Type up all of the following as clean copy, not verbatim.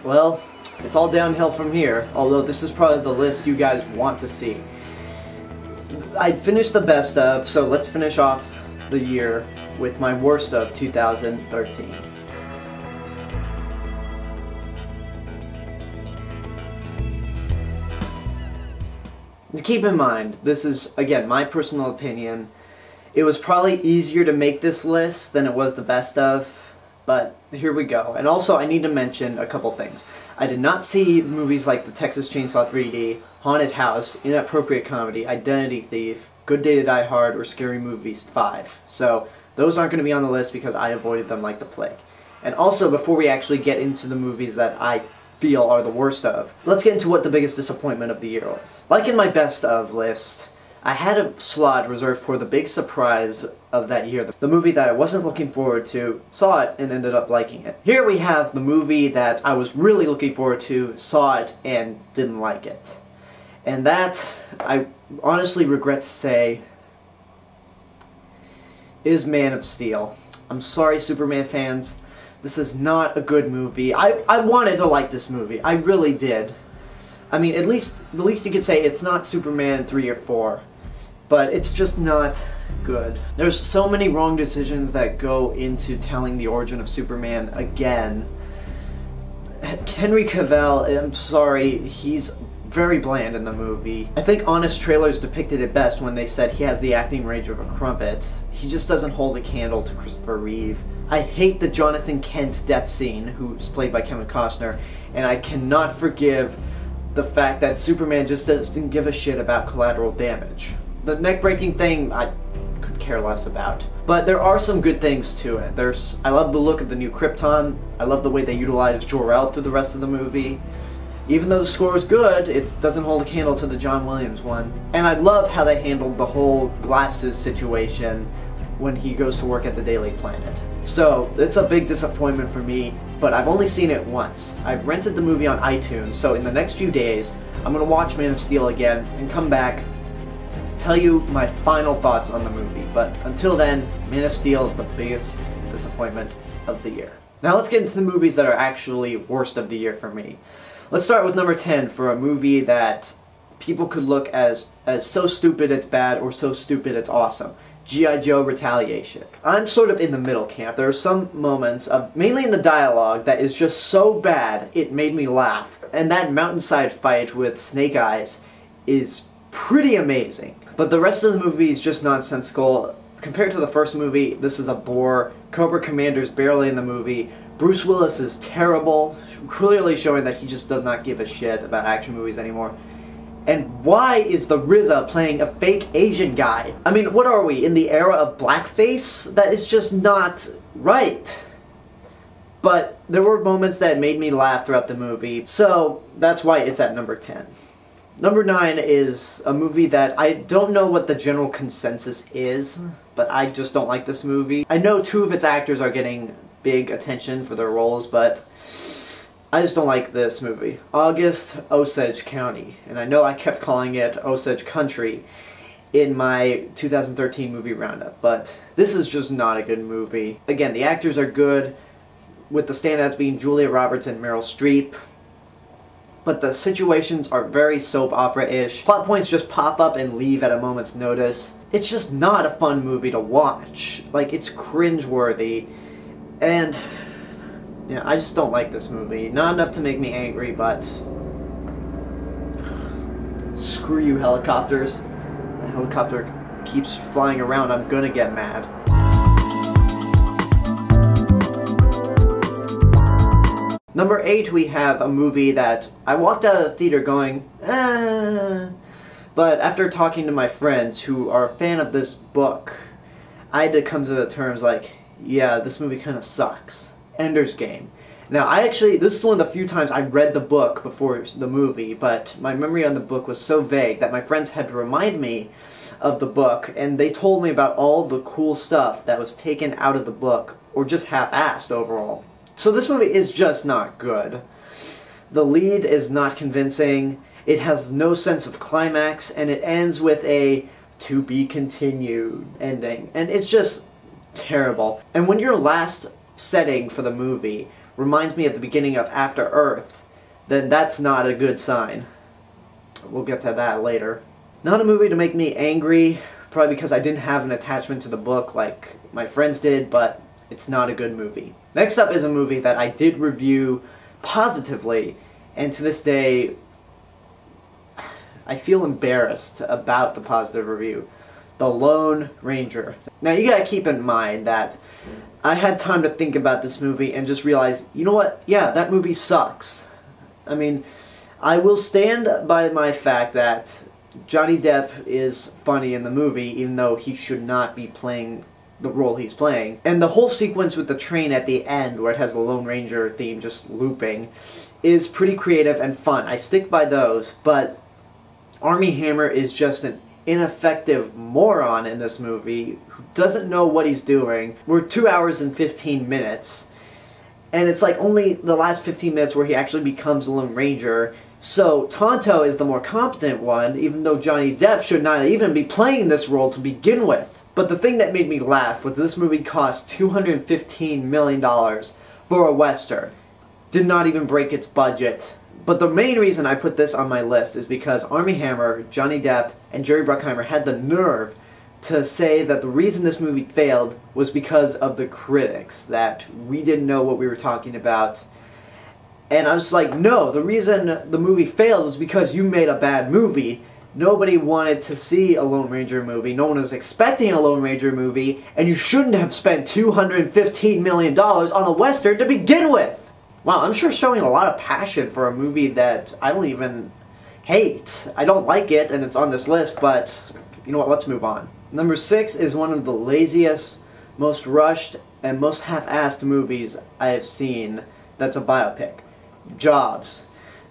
Well, it's all downhill from here, although this is probably the list you guys want to see. I finished the best of, so let's finish off the year with my worst of 2013. Keep in mind, this is, again, my personal opinion. It was probably easier to make this list than it was the best of, but here we go. And also, I need to mention a couple things. I did not see movies like The Texas Chainsaw 3D, Haunted House, Inappropriate Comedy, Identity Thief, Good Day to Die Hard, or Scary Movies 5. So, those aren't going to be on the list because I avoided them like the plague. And also, before we actually get into the movies that I feel are the worst of, let's get into what the biggest disappointment of the year was. Like in my best of list, I had a slot reserved for the big surprise of that year. The movie that I wasn't looking forward to, saw it, and ended up liking it. Here we have the movie that I was really looking forward to, saw it, and didn't like it. And that, I honestly regret to say, is Man of Steel. I'm sorry, Superman fans. This is not a good movie. I wanted to like this movie. I really did. I mean, at least you could say it's not Superman 3 or 4. But it's just not good. There's so many wrong decisions that go into telling the origin of Superman again. Henry Cavill, I'm sorry, he's very bland in the movie. I think Honest Trailers depicted it best when they said he has the acting range of a crumpet. He just doesn't hold a candle to Christopher Reeve. I hate the Jonathan Kent death scene, who's played by Kevin Costner, and I cannot forgive the fact that Superman just doesn't give a shit about collateral damage. The neck-breaking thing, I could care less about. But there are some good things to it. I love the look of the new Krypton. I love the way they utilize Jor-El through the rest of the movie. Even though the score is good, it doesn't hold a candle to the John Williams one. And I love how they handled the whole glasses situation when he goes to work at the Daily Planet. So, it's a big disappointment for me, but I've only seen it once. I've rented the movie on iTunes, so in the next few days, I'm going to watch Man of Steel again and come back, tell you my final thoughts on the movie. But until then, Man of Steel is the biggest disappointment of the year. Now let's get into the movies that are actually worst of the year for me. Let's start with number 10 for a movie that people could look as so stupid it's bad or so stupid it's awesome. G.I. Joe Retaliation. I'm sort of in the middle camp. There are some moments, mainly in the dialogue, that is just so bad it made me laugh. And that mountainside fight with Snake Eyes is pretty amazing. But the rest of the movie is just nonsensical. Compared to the first movie, this is a bore. Cobra Commander's barely in the movie. Bruce Willis is terrible, clearly showing that he just does not give a shit about action movies anymore. And why is the RZA playing a fake Asian guy? I mean, what are we, in the era of blackface? That is just not right. But there were moments that made me laugh throughout the movie, so that's why it's at number 10. Number 9 is a movie that I don't know what the general consensus is, but I just don't like this movie. I know 2 of its actors are getting big attention for their roles, but I just don't like this movie. August, Osage County. And I know I kept calling it Osage Country in my 2013 movie roundup, but this is just not a good movie. Again, the actors are good, with the standouts being Julia Roberts and Meryl Streep, but the situations are very soap opera-ish. Plot points just pop up and leave at a moment's notice. It's just not a fun movie to watch. Like, it's cringeworthy, and yeah, I just don't like this movie. Not enough to make me angry, but screw you, helicopters. The helicopter keeps flying around, I'm gonna get mad. Number 8, we have a movie that I walked out of the theater going, but after talking to my friends who are a fan of this book, I had to come to the terms like, yeah, this movie kind of sucks. Ender's Game. Now, this is one of the few times I read the book before the movie, but my memory on the book was so vague that my friends had to remind me of the book, and they told me about all the cool stuff that was taken out of the book, or just half-assed overall. So this movie is just not good. The lead is not convincing, it has no sense of climax, and it ends with a "to be continued" ending. And it's just terrible. And when your last setting for the movie reminds me at the beginning of After Earth, then that's not a good sign. We'll get to that later. Not a movie to make me angry, probably because I didn't have an attachment to the book like my friends did, but it's not a good movie. Next up is a movie that I did review positively, and to this day, I feel embarrassed about the positive review. The Lone Ranger. Now you gotta keep in mind that I had time to think about this movie and just realize, you know what, yeah, that movie sucks. I mean, I will stand by my fact that Johnny Depp is funny in the movie, even though he should not be playing the role he's playing. And the whole sequence with the train at the end, where it has the Lone Ranger theme just looping, is pretty creative and fun. I stick by those, but Armie Hammer is just an ineffective moron in this movie who doesn't know what he's doing. We're 2 hours and 15 minutes, and it's like only the last 15 minutes where he actually becomes a Lone Ranger. So Tonto is the more competent one, even though Johnny Depp should not even be playing this role to begin with. But the thing that made me laugh was this movie cost $215 million for a Western. Did not even break its budget. But the main reason I put this on my list is because Armie Hammer, Johnny Depp, and Jerry Bruckheimer had the nerve to say that the reason this movie failed was because of the critics, that we didn't know what we were talking about. And I was like, no, the reason the movie failed was because you made a bad movie. Nobody wanted to see a Lone Ranger movie. No one was expecting a Lone Ranger movie, and you shouldn't have spent $215 million on a Western to begin with. Wow, I'm sure showing a lot of passion for a movie that I don't even hate. I don't like it, and it's on this list, but you know what, let's move on. Number 6 is one of the laziest, most rushed, and most half-assed movies I have seen that's a biopic. Jobs.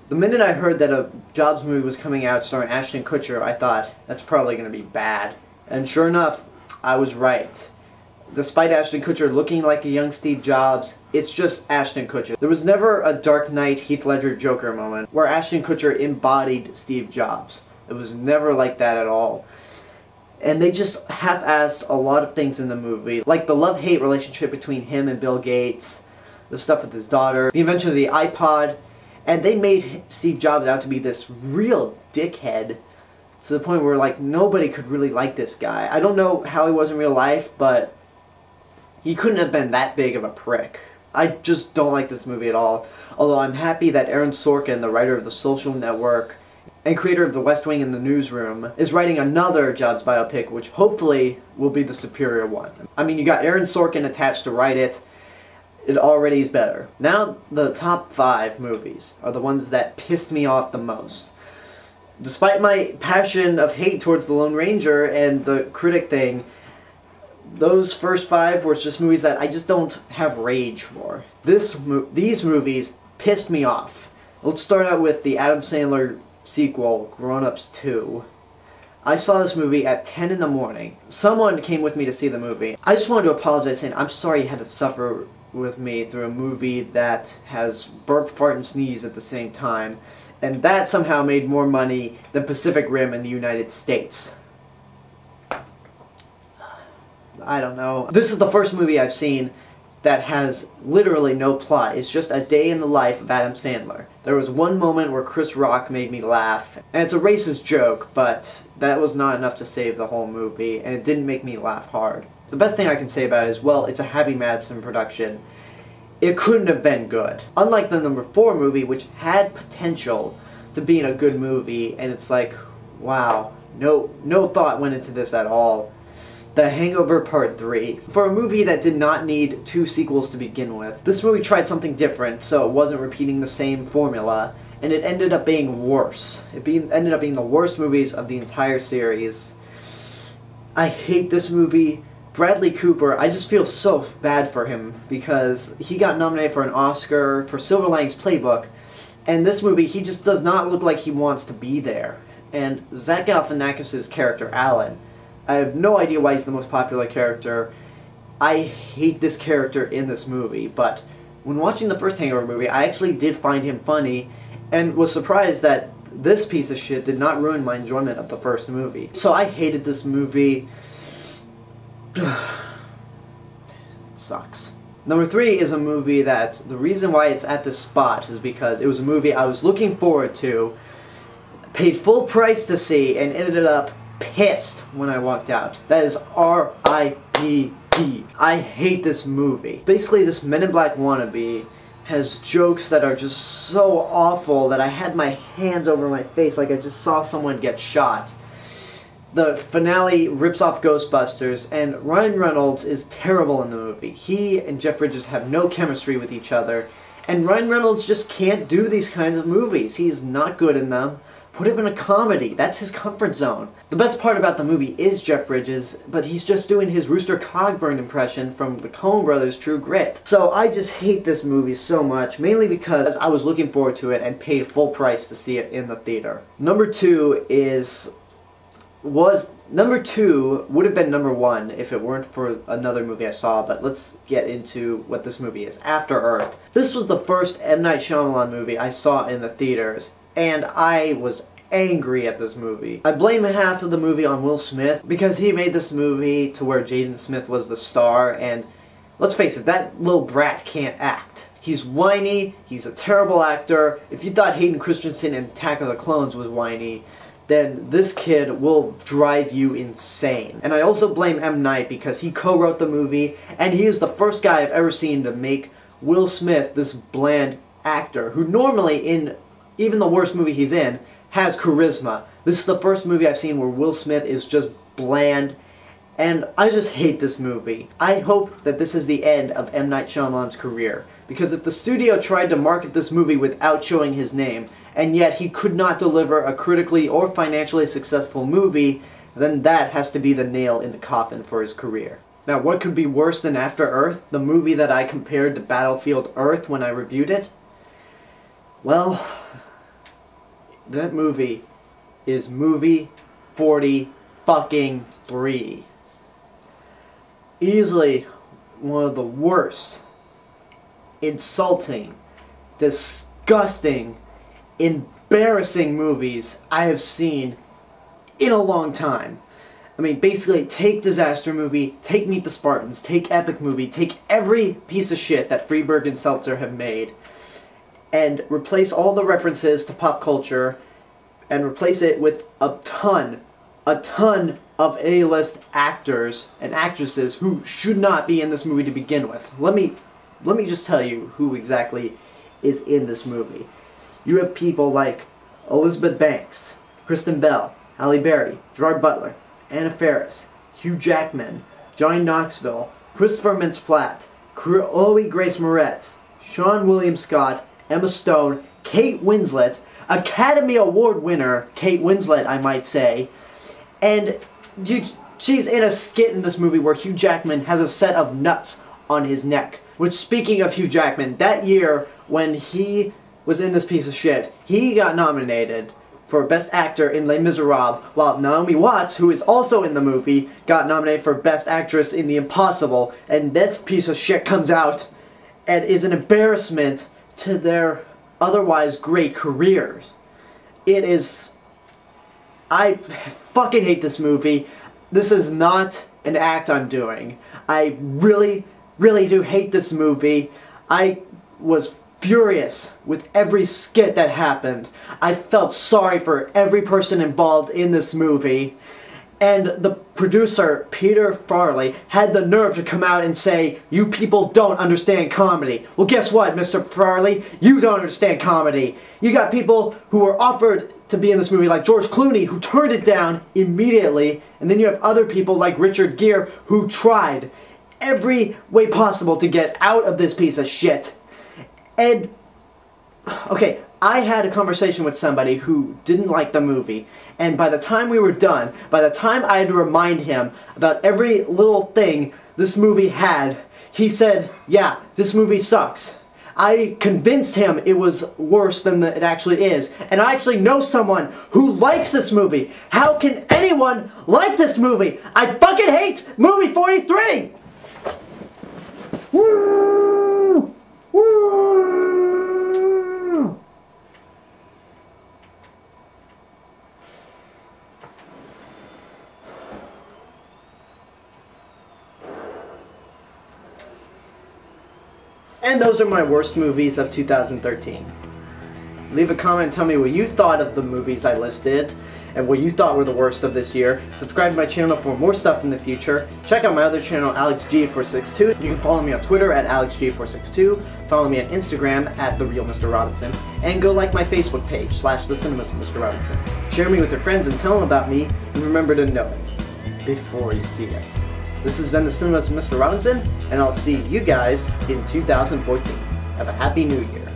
The minute I heard that a Jobs movie was coming out starring Ashton Kutcher, I thought, that's probably going to be bad. And sure enough, I was right. Despite Ashton Kutcher looking like a young Steve Jobs, it's just Ashton Kutcher. There was never a Dark Knight Heath Ledger Joker moment where Ashton Kutcher embodied Steve Jobs. It was never like that at all. And they just half-assed a lot of things in the movie, like the love-hate relationship between him and Bill Gates, the stuff with his daughter, the invention of the iPod, and they made Steve Jobs out to be this real dickhead to the point where, like, nobody could really like this guy. I don't know how he was in real life, but he couldn't have been that big of a prick. I just don't like this movie at all. Although I'm happy that Aaron Sorkin, the writer of The Social Network and creator of The West Wing and The Newsroom, is writing another Jobs biopic, which hopefully will be the superior one. I mean, you got Aaron Sorkin attached to write it. It already is better. Now, the top 5 movies are the ones that pissed me off the most. Despite my passion of hate towards The Lone Ranger and the critic thing, those first 5 were just movies that I just don't have rage for. These movies pissed me off. Let's start out with the Adam Sandler sequel, Grownups 2. I saw this movie at 10 in the morning. Someone came with me to see the movie. I just wanted to apologize, saying I'm sorry you had to suffer with me through a movie that has burp, fart, and sneeze at the same time, and that somehow made more money than Pacific Rim in the United States. I don't know. This is the first movie I've seen that has literally no plot. It's just a day in the life of Adam Sandler. There was one moment where Chris Rock made me laugh, and it's a racist joke, but that was not enough to save the whole movie, and it didn't make me laugh hard. The best thing I can say about it is, well, it's a Happy Madison production. It couldn't have been good. Unlike the number 4 movie, which had potential to being a good movie, and it's like, wow, no thought went into this at all. The Hangover Part 3. For a movie that did not need 2 sequels to begin with, this movie tried something different, so it wasn't repeating the same formula, and it ended up being worse. Ended up being the worst movies of the entire series. I hate this movie. Bradley Cooper, I just feel so bad for him, because he got nominated for an Oscar for Silver Linings Playbook, and this movie, he just does not look like he wants to be there. And Zach Galifianakis' character, Alan, I have no idea why he's the most popular character. I hate this character in this movie, but when watching the first Hangover movie, I actually did find him funny, and was surprised that this piece of shit did not ruin my enjoyment of the first movie. So I hated this movie. It sucks. Number 3 is a movie that the reason why it's at this spot is because it was a movie I was looking forward to, paid full price to see, and ended up pissed when I walked out. That is R.I.P.D. I hate this movie. Basically, this Men in Black wannabe has jokes that are just so awful that I had my hands over my face like I just saw someone get shot. The finale rips off Ghostbusters, and Ryan Reynolds is terrible in the movie. He and Jeff Bridges have no chemistry with each other, and Ryan Reynolds just can't do these kinds of movies. He's not good in them. Put him in a comedy. That's his comfort zone. The best part about the movie is Jeff Bridges, but he's just doing his Rooster Cogburn impression from the Coen Brothers' True Grit. So I just hate this movie so much, mainly because I was looking forward to it and paid full price to see it in the theater. Number 2 would have been number 1 if it weren't for another movie I saw, but let's get into what this movie is. After Earth. This was the first M. Night Shyamalan movie I saw in the theaters, and I was angry at this movie. I blame half of the movie on Will Smith, because he made this movie to where Jaden Smith was the star, and let's face it, that little brat can't act. He's whiny, he's a terrible actor. If you thought Hayden Christensen in Attack of the Clones was whiny, then this kid will drive you insane. And I also blame M. Night because he co-wrote the movie, and he is the first guy I've ever seen to make Will Smith this bland actor, who normally, in even the worst movie he's in, has charisma. This is the first movie I've seen where Will Smith is just bland, and I just hate this movie. I hope that this is the end of M. Night Shyamalan's career, because if the studio tried to market this movie without showing his name, and yet he could not deliver a critically or financially successful movie, then that has to be the nail in the coffin for his career. Now, what could be worse than After Earth, the movie that I compared to Battlefield Earth when I reviewed it? Well, that movie is movie 40 fucking 3. Easily one of the worst, insulting, disgusting, embarrassing movies I have seen in a long time. I mean, basically, take Disaster Movie, take Meet the Spartans, take Epic Movie, take every piece of shit that Freeberg and Seltzer have made, and replace all the references to pop culture, and replace it with a ton of A-list actors and actresses who should not be in this movie to begin with. Let me just tell you who exactly is in this movie. You have people like Elizabeth Banks, Kristen Bell, Halle Berry, Gerard Butler, Anna Faris, Hugh Jackman, Johnny Knoxville, Christopher Mintz-Plasse, Chloe Grace Moretz, Sean William Scott, Emma Stone, Kate Winslet, Academy Award winner Kate Winslet, I might say, and she's in a skit in this movie where Hugh Jackman has a set of nuts on his neck. Which, speaking of Hugh Jackman, that year when he was in this piece of shit, he got nominated for Best Actor in Les Miserables, while Naomi Watts, who is also in the movie, got nominated for Best Actress in The Impossible, and this piece of shit comes out and is an embarrassment to their otherwise great careers. It is... I fucking hate this movie. This is not an act I'm doing. I really do hate this movie. I was furious with every skit that happened. I felt sorry for every person involved in this movie. And the producer, Peter Farley, had the nerve to come out and say, "You people don't understand comedy." Well, guess what, Mr. Farley? You don't understand comedy. You got people who were offered to be in this movie, like George Clooney, who turned it down immediately. And then you have other people like Richard Gere, who tried every way possible to get out of this piece of shit. And, okay, I had a conversation with somebody who didn't like the movie, and by the time we were done, by the time I had to remind him about every little thing this movie had, he said, "Yeah, this movie sucks." I convinced him it was worse than it actually is, and I actually know someone who likes this movie. How can anyone like this movie? I fucking hate movie 43! Woo! Woo! And those are my worst movies of 2013. Leave a comment and tell me what you thought of the movies I listed and what you thought were the worst of this year. Subscribe to my channel for more stuff in the future. Check out my other channel, AlexG462. You can follow me on Twitter at AlexG462. Follow me on Instagram at TheRealMrRobinson. And go like my Facebook page, /TheCinemasMrRobinson. Share me with your friends and tell them about me. And remember to know it before you see it. This has been The Cinemas of Mr. Robinson, and I'll see you guys in 2014. Have a happy new year.